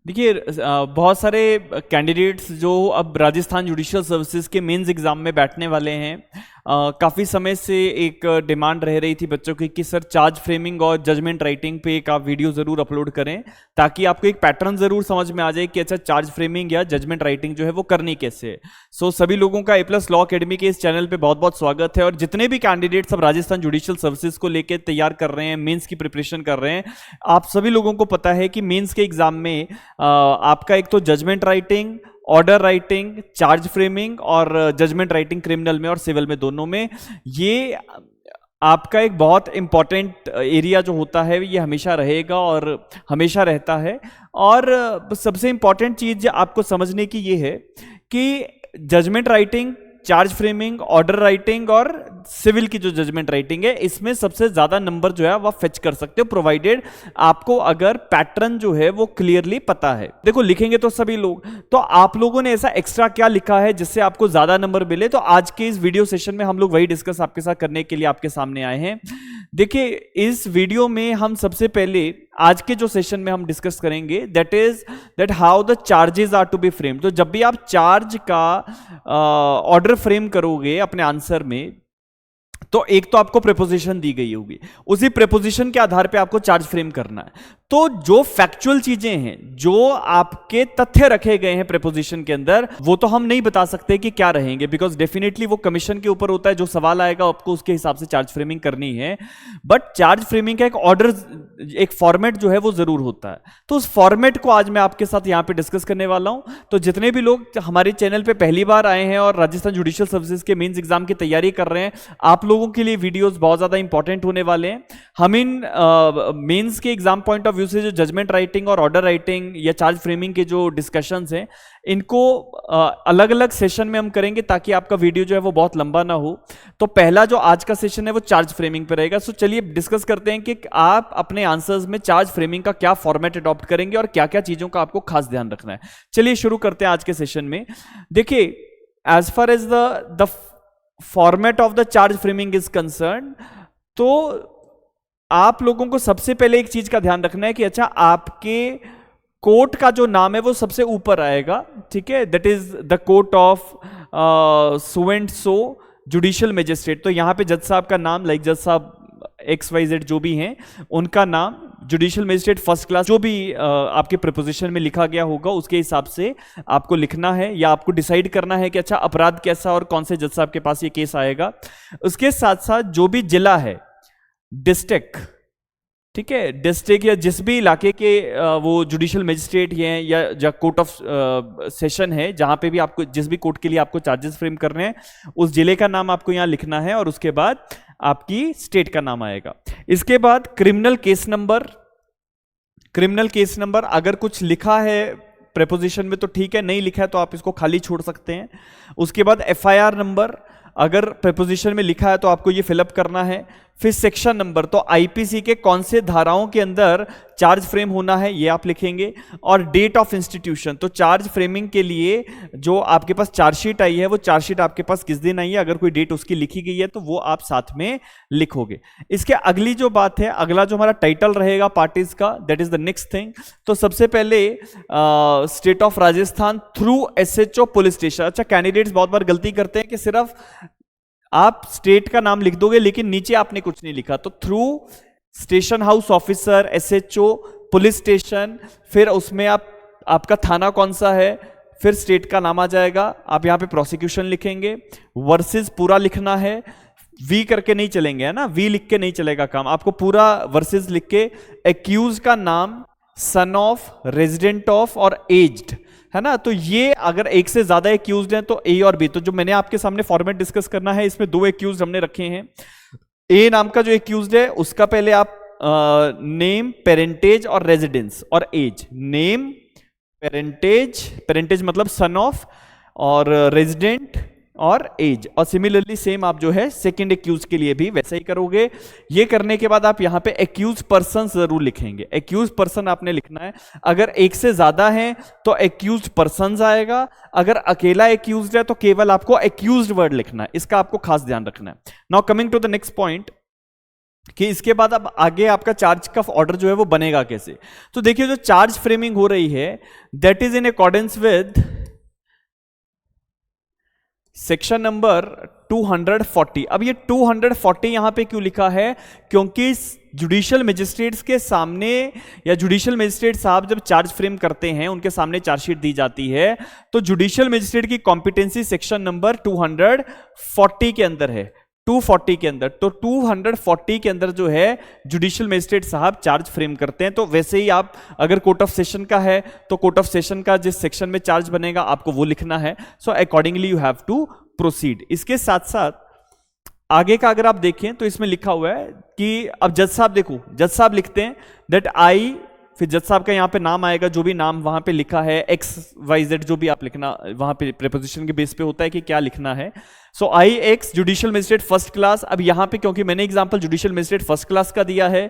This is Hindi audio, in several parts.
देखिए बहुत सारे कैंडिडेट्स जो अब राजस्थान जुडिशियल सर्विसेज के मेंस एग्जाम में बैठने वाले हैं, काफ़ी समय से एक डिमांड रह रही थी बच्चों की कि सर चार्ज फ्रेमिंग और जजमेंट राइटिंग पे एक आप वीडियो ज़रूर अपलोड करें ताकि आपको एक पैटर्न ज़रूर समझ में आ जाए कि अच्छा चार्ज फ्रेमिंग या जजमेंट राइटिंग जो है वो करनी कैसे है। सो सभी लोगों का ए प्लस लॉ अकेडमी के इस चैनल पे बहुत बहुत स्वागत है। और जितने भी कैंडिडेट्स अब राजस्थान जुडिशियल सर्विसेज को लेकर तैयार कर रहे हैं, मेन्स की प्रिपरेशन कर रहे हैं, आप सभी लोगों को पता है कि मेन्स के एग्जाम में आपका एक तो judgement writing, order writing, charge framing और जजमेंट राइटिंग क्रिमिनल में और सिविल में दोनों में ये आपका एक बहुत इंपॉर्टेंट एरिया जो होता है ये हमेशा रहेगा और हमेशा रहता है। और सबसे इंपॉर्टेंट चीज आपको समझने की ये है कि judgement writing, charge framing, order writing और सिविल की जो जजमेंट राइटिंग है इसमें सबसे ज्यादा नंबर जो है वह फेच कर सकते हो, प्रोवाइडेड आपको अगर पैटर्न जो है वो क्लियरली पता है। देखो लिखेंगे तो सभी लोग, तो आप लोगों ने ऐसा एक्स्ट्रा क्या लिखा है जिससे आपको ज्यादा नंबर मिले, तो आज के इस वीडियो सेशन में हम लोग वही डिस्कस आपके साथ करने के लिए आपके सामने आए हैं। देखिए इस वीडियो में हम सबसे पहले आज के जो सेशन में हम डिस्कस करेंगे that how the charges are to be frame. तो जब भी आप चार्ज का ऑर्डर फ्रेम करोगे अपने आंसर में, तो एक तो आपको प्रेपोजिशन दी गई होगी, उसी प्रेपोजिशन के आधार पे आपको चार्ज फ्रेम करना है। तो जो फैक्चुअल चीजें हैं, जो आपके तथ्य रखे गए हैं प्रेपोजिशन के अंदर, वो तो हम नहीं बता सकते कि क्या रहेंगे, बिकॉज डेफिनेटली वो कमीशन के ऊपर होता है। जो सवाल आएगा आपको उसके हिसाब से चार्ज फ्रेमिंग करनी है, बट चार्ज फ्रेमिंग का एक ऑर्डर, एक फॉर्मेट जो है वो जरूर होता है। तो उस फॉर्मेट को आज मैं आपके साथ यहां पे डिस्कस करने वाला हूं। तो जितने भी लोग हमारे चैनल पे पहली बार आए हैं और राजस्थान जुडिशियल सर्विसेज के मेंस एग्जाम की तैयारी कर रहे हैं, आप लोगों के लिए वीडियोस बहुत ज्यादा इंपॉर्टेंट होने वाले हैं। हम इन मेंस के एग्जाम पॉइंट ऑफ व्यू से जो जजमेंट राइटिंग और ऑर्डर राइटिंग या चार्ज फ्रेमिंग के जो डिस्कशंस हैं, इनको अलग अलग सेशन में हम करेंगे ताकि आपका वीडियो जो है वो बहुत लंबा ना हो। तो पहला जो आज का सेशन है वो चार्ज फ्रेमिंग पे रहेगा। सो चलिए डिस्कस करते हैं कि आप अपने आंसर्स में चार्ज फ्रेमिंग का क्या फॉर्मेट अडॉप्ट करेंगे और क्या क्या चीजों का आपको खास ध्यान रखना है। चलिए शुरू करते हैं आज के सेशन में। देखिए as far as the format of the charge framing is concern, तो आप लोगों को सबसे पहले एक चीज का ध्यान रखना है कि अच्छा आपके कोर्ट का जो नाम है वो सबसे ऊपर आएगा, ठीक है। That is the court of so and so judicial magistrate. तो यहां पे जज साहब का नाम, लाइक जज साहब XYZ जो भी हैं उनका नाम, जुडिशियल मजिस्ट्रेट फर्स्ट क्लास, जो भी आपके प्रपोजिशन में लिखा गया होगा उसके हिसाब से आपको लिखना है, या आपको डिसाइड करना है कि अच्छा अपराध कैसा और कौन से जज साहब के पास ये केस आएगा। उसके साथ साथ जो भी जिला है, डिस्ट्रिक्ट, ठीक है, डिस्ट्रिक्ट या जिस भी इलाके के वो जुडिशियल मजिस्ट्रेट हैं या कोर्ट ऑफ सेशन है, जहां पे भी आपको, जिस भी कोर्ट के लिए आपको चार्जेस फ्रेम कर रहे हैं, उस जिले का नाम आपको यहां लिखना है और उसके बाद आपकी स्टेट का नाम आएगा। इसके बाद criminal case number, criminal case number अगर कुछ लिखा है प्रेपोजिशन में तो ठीक है, नहीं लिखा है तो आप इसको खाली छोड़ सकते हैं। उसके बाद FIR नंबर, अगर प्रेपोजिशन में लिखा है तो आपको ये फिलअप करना है। फिर सेक्शन नंबर, तो आईपीसी के कौन से धाराओं के अंदर चार्ज फ्रेम होना है ये आप लिखेंगे। और डेट ऑफ इंस्टीट्यूशन, तो चार्ज फ्रेमिंग के लिए जो आपके पास चार्जशीट आई है वो चार्जशीट आपके पास किस दिन आई है, अगर कोई डेट उसकी लिखी गई है तो वो आप साथ में लिखोगे। इसके अगली जो बात है, अगला जो हमारा टाइटल रहेगा पार्टीज का, that is the next thing. तो सबसे पहले state of Rajasthan through SHO police station. अच्छा कैंडिडेट्स बहुत बार गलती करते हैं कि सिर्फ आप स्टेट का नाम लिख दोगे लेकिन नीचे आपने कुछ नहीं लिखा, तो through station house officer, SHO police station, फिर उसमें आपका थाना कौन सा है, फिर स्टेट का नाम आ जाएगा। आप यहां पे प्रोसिक्यूशन लिखेंगे, वर्सेस पूरा लिखना है, वी करके नहीं चलेंगे, है ना, वी लिख के नहीं चलेगा काम, आपको पूरा वर्सेस लिख के, एक्यूज का नाम, सन ऑफ, रेजिडेंट ऑफ और एज्ड, है ना। तो ये अगर एक से ज्यादा एक्यूज्ड हैं तो A और B। तो जो मैंने आपके सामने फॉर्मेट डिस्कस करना है, इसमें 2 एक्यूज हमने रखे हैं। A नाम का जो एक्यूज्ड है उसका पहले आप नेम, पेरेंटेज और रेजिडेंस और एज। नेम, पेरेंटेज, पेरेंटेज मतलब सन ऑफ, और रेजिडेंट और एज। और सिमिलरली सेम आप जो है सेकंड एक्यूज के लिए भी वैसा ही करोगे। ये करने के बाद आप यहां पे एक्यूज पर्सन जरूर लिखेंगे, एक्यूज पर्सन आपने लिखना है। अगर एक से ज्यादा है तो एक्यूज पर्सन आएगा, अगर अकेला एक्यूज है तो केवल आपको एक्यूज वर्ड लिखना है, इसका आपको खास ध्यान रखना है। Now coming to the next point, कि इसके बाद अब आगे आपका चार्ज का ऑर्डर जो है वो बनेगा कैसे। तो देखिए जो चार्ज फ्रेमिंग हो रही है that is in accordance with section number 240। अब ये 240 यहां पे क्यों लिखा है, क्योंकि जुडिशियल मजिस्ट्रेट्स के सामने या जुडिशियल मजिस्ट्रेट साहब जब चार्ज फ्रेम करते हैं, उनके सामने चार्जशीट दी जाती है, तो जुडिशियल मजिस्ट्रेट की कॉम्पिटेंसी सेक्शन नंबर 240 के अंदर है, 240 के अंदर। तो 240 के अंदर जो है जुडिशियल मजिस्ट्रेट साहब चार्ज फ्रेम करते हैं। तो वैसे ही आप अगर कोर्ट ऑफ सेशन का है तो कोर्ट ऑफ सेशन का जिस सेक्शन में चार्ज बनेगा आपको वो लिखना है। So accordingly you have to proceed. इसके साथ साथ आगे का अगर आप देखें तो इसमें लिखा हुआ है कि अब जज साहब देखो, जज साहब लिखते हैं दैट आई, फिर जज साहब का यहाँ पे नाम आएगा, जो भी नाम वहां पे लिखा है XYZ जो भी आप लिखना वहां पे प्रीपोजिशन के बेस पे होता है कि क्या लिखना है। So I ex judicial magistrate first class. अब यहाँ पे क्योंकि मैंने example judicial magistrate first class का दिया है,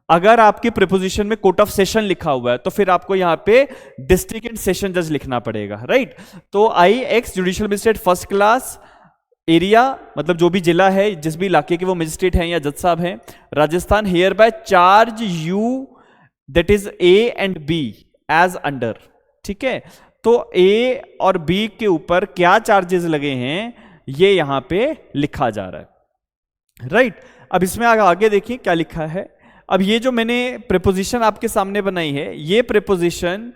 अगर आपके प्रीपोजिशन में कोर्ट ऑफ सेशन लिखा हुआ है तो फिर आपको यहाँ पे डिस्ट्रिक्ट एंड सेशन जज लिखना पड़ेगा, राइट। तो I ex judicial magistrate first class, area मतलब जो भी जिला है, जिस भी इलाके के वो मजिस्ट्रेट हैं या जज साहब हैं, Rajasthan, hereby charge you that is A and B as under. ठीक है, तो A और B के ऊपर क्या चार्जेस लगे हैं ये यहां पे लिखा जा रहा है, राइट। अब इसमें आगे देखिए क्या लिखा है। अब ये जो मैंने प्रीपोजिशन आपके सामने बनाई है, ये प्रीपोजिशन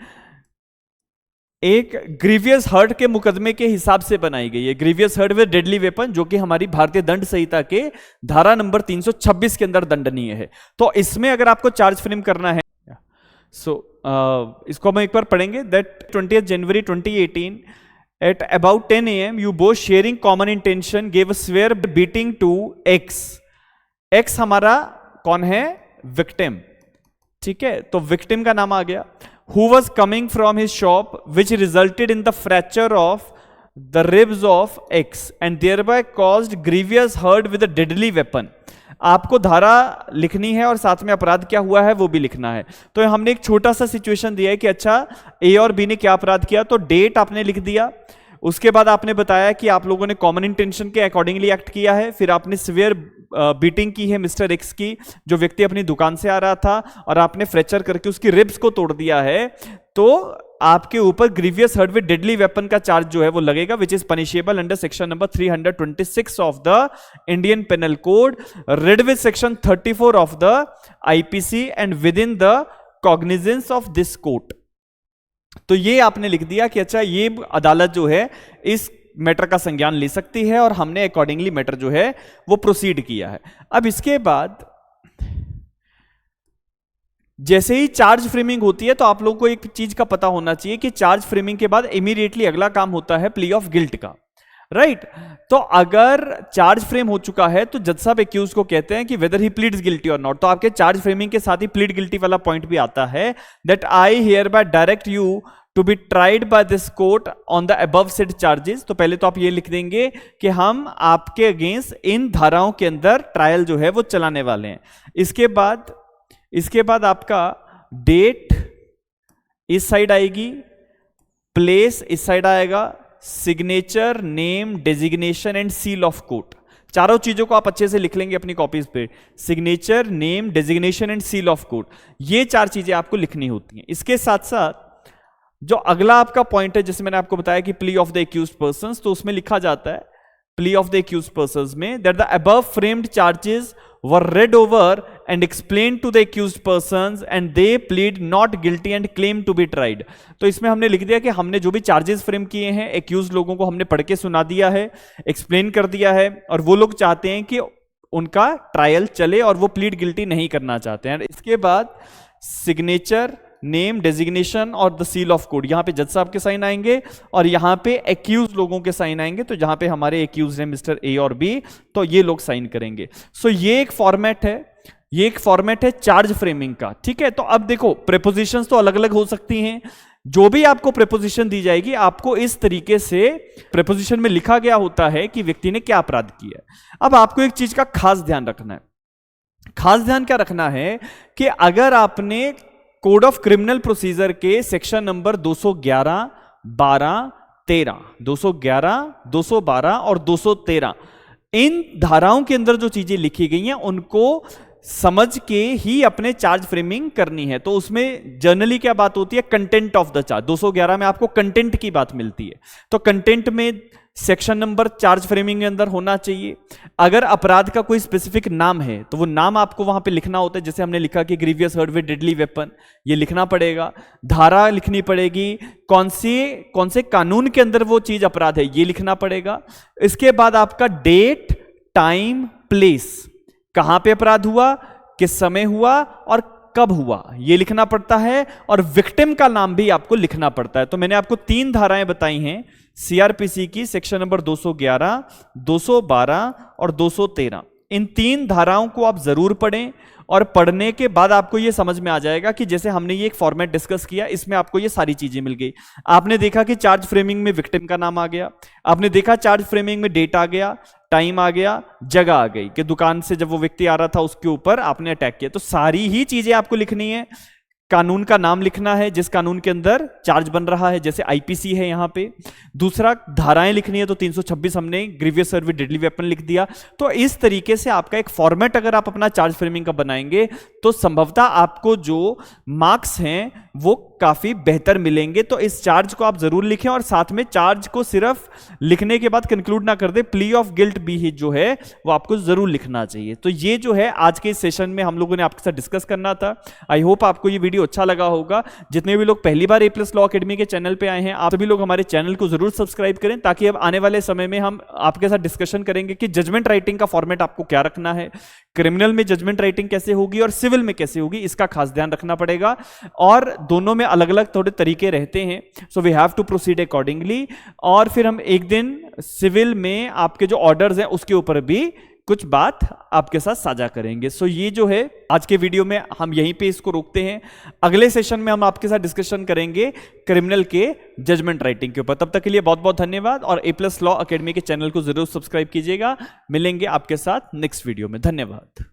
एक ग्रीवियस हर्ट के मुकदमे के हिसाब से बनाई गई है। Grievous hurt with deadly weapon, जो कि हमारी भारतीय दंड संहिता के धारा नंबर 326 के अंदर दंडनीय है। तो इसमें अगर आपको चार्ज फ्रेम करना है, इसको हम एक बार पढ़ेंगे that 20 January 2018 at about 10 AM you both sharing common intention gave a swear beating to X। X हमारा कौन है, विक्टिम। ठीक है, तो विक्टिम का नाम आ गया। Who was coming from his shop which resulted in the fracture of the ribs of X and thereby caused grievous hurt with a deadly weapon। आपको धारा लिखनी है और साथ में अपराध क्या हुआ है वो भी लिखना है। तो हमने एक छोटा सा सिचुएशन दिया है कि अच्छा ए और बी ने क्या अपराध किया, तो डेट आपने लिख दिया, उसके बाद आपने बताया कि आप लोगों ने कॉमन इंटेंशन के अकॉर्डिंगली एक्ट किया है, फिर आपने सिवियर बीटिंग की है मिस्टर एक्स की, जो व्यक्ति अपनी दुकान से आ रहा था, और आपने फ्रैक्चर करके उसकी रिब्स को तोड़ दिया है, तो आपके ऊपर grievous hurt with deadly weapon का चार्ज जो है वो लगेगा, which is punishable under section number 326 of the Indian penal code, read with section 34 of the IPC and within the cognizance of this court. तो ये आपने लिख दिया कि अच्छा ये अदालत जो है इस मैटर का संज्ञान ले सकती है, और हमने अकॉर्डिंगली मैटर जो है वो प्रोसीड किया है। अब इसके बाद जैसे ही चार्ज फ्रेमिंग होती है तो आप लोगों को एक चीज का पता होना चाहिए कि चार्ज फ्रेमिंग के बाद इमीडिएटली अगला काम होता है प्ली ऑफ गिल्ट का, राइट। तो अगर चार्ज फ्रेम हो चुका है तो जज साहब एक्यूज को कहते हैं कि वेदर ही प्लीड्स गिल्टी और नॉट। तो आपके चार्ज फ्रेमिंग के साथ ही प्लीड गिल्टी वाला पॉइंट भी आता है, that I hereby direct you to be tried by this court on the above said charges. तो पहले तो आप ये लिख देंगे कि हम आपके अगेंस्ट इन धाराओं के अंदर ट्रायल जो है वो चलाने वाले हैं। इसके बाद आपका डेट इस साइड आएगी, प्लेस इस साइड आएगा, signature, name, designation and seal of court. चारों चीजों को आप अच्छे से लिख लेंगे अपनी कॉपीज पे, signature, name, designation and seal of court, ये चार चीजें आपको लिखनी होती हैं। इसके साथ साथ जो अगला आपका पॉइंट है, जैसे मैंने आपको बताया कि plea of the accused persons, तो उसमें लिखा जाता है plea of the accused persons में that the above framed charges were read over and explained to the accused persons and they plead not guilty and claim to be tried। तो इसमें हमने लिख दिया कि हमने जो भी चार्जेस फ्रेम किए हैं एक्यूज लोगों को हमने पढ़ के सुना दिया है, एक्सप्लेन कर दिया है, और वो लोग चाहते हैं कि उनका ट्रायल चले और वो प्लीड गिल्टी नहीं करना चाहते हैं। इसके बाद सिग्नेचर, नेम, डेजिग्नेशन और द सील ऑफ कोर्ट, यहां पे जज साहब के साइन आएंगे और यहां पे एक्यूज लोगों के साइन आएंगे। तो जहां पे हमारे एक्यूज हैं मिस्टर ए और बी, तो ये लोग साइन करेंगे। सो ये एक फॉर्मेट है, चार्ज फ्रेमिंग का। ठीक है, तो अब देखो प्रीपोजिशंस तो अलग अलग हो सकती हैं, जो भी आपको प्रीपोजिशन दी जाएगी आपको इस तरीके से प्रीपोजिशन में लिखा गया होता है कि व्यक्ति ने क्या अपराध किया है। अब आपको एक चीज का खास ध्यान रखना है, खास ध्यान क्या रखना है कि अगर आपने कोड ऑफ क्रिमिनल प्रोसीजर के सेक्शन नंबर 211, 12, 13, 211, 212 और 213 इन धाराओं के अंदर जो चीजें लिखी गई हैं उनको समझ के ही अपने चार्ज फ्रेमिंग करनी है। तो उसमें जनरली क्या बात होती है, कंटेंट ऑफ द चार्ज। 211 में आपको कंटेंट की बात मिलती है, तो कंटेंट में सेक्शन नंबर चार्ज फ्रेमिंग के अंदर होना चाहिए। अगर अपराध का कोई स्पेसिफिक नाम है तो वो नाम आपको वहां पे लिखना होता है, जैसे हमने लिखा कि grievous hurt with deadly weapon, ये लिखना पड़ेगा। धारा लिखनी पड़ेगी, कौन से कानून के अंदर वो चीज अपराध है, ये लिखना पड़ेगा। इसके बाद आपका डेट, टाइम, प्लेस, कहां पे अपराध हुआ, किस समय हुआ और कब हुआ, ये लिखना पड़ता है। और विक्टिम का नाम भी आपको लिखना पड़ता है। तो मैंने आपको 3 धाराएं बताई हैं सीआरपीसी की, सेक्शन नंबर 211, 212 और 213। इन 3 धाराओं को आप जरूर पढ़ें, और पढ़ने के बाद आपको यह समझ में आ जाएगा कि जैसे हमने ये एक फॉर्मेट डिस्कस किया, इसमें आपको ये सारी चीजें मिल गई। आपने देखा कि चार्ज फ्रेमिंग में विक्टिम का नाम आ गया, आपने देखा चार्ज फ्रेमिंग में डेट आ गया, टाइम आ गया, जगह आ गई कि दुकान से जब वो व्यक्ति आ रहा था उसके ऊपर आपने अटैक किया। तो सारी ही चीजें आपको लिखनी है। कानून का नाम लिखना है जिस कानून के अंदर चार्ज बन रहा है, जैसे आईपीसी है यहां पे। दूसरा, धाराएं लिखनी है, तो 326 हमने grievous hurt with deadly weapon लिख दिया। तो इस तरीके से आपका एक फॉर्मेट अगर आप अपना चार्ज फ्रेमिंग का बनाएंगे तो संभवतः आपको जो मार्क्स हैं वो काफी बेहतर मिलेंगे। तो इस चार्ज को आप जरूर लिखें, और साथ में चार्ज को सिर्फ लिखने के बाद कंक्लूड ना कर दे, प्ली ऑफ गिल्ट भी जो है वो आपको जरूर लिखना चाहिए। तो ये जो है आज के सेशन में हम लोगों ने आपके साथ डिस्कस करना था। आई होप आपको ये वीडियो अच्छा लगा होगा। जितने भी लोग पहली बार A+ लॉ अकेडमी के चैनल पे आए हैं, आप सभी लोग हमारे चैनल को जरूर सब्सक्राइब करें, ताकि अब आने वाले समय में हम आपके साथ डिस्कशन करेंगे कि जजमेंट राइटिंग का फॉर्मेट आपको क्या रखना है, क्रिमिनल में जजमेंट राइटिंग कैसे होगी और सिविल में कैसे होगी, इसका खास ध्यान रखना पड़ेगा। और दोनों में अलग अलग थोड़े तरीके रहते हैं, so we have to proceed accordingly. और फिर हम एक दिन सिविल में आपके जो ऑर्डर्स हैं उसके ऊपर भी कुछ बात आपके साथ साझा करेंगे। सो ये जो है आज के वीडियो में हम यहीं पे इसको रोकते हैं। अगले सेशन में हम आपके साथ डिस्कशन करेंगे क्रिमिनल के जजमेंट राइटिंग के ऊपर। तब तक के लिए बहुत बहुत धन्यवाद, और A+ लॉ अकेडमी के चैनल को जरूर सब्सक्राइब कीजिएगा। मिलेंगे आपके साथ नेक्स्ट वीडियो में। धन्यवाद।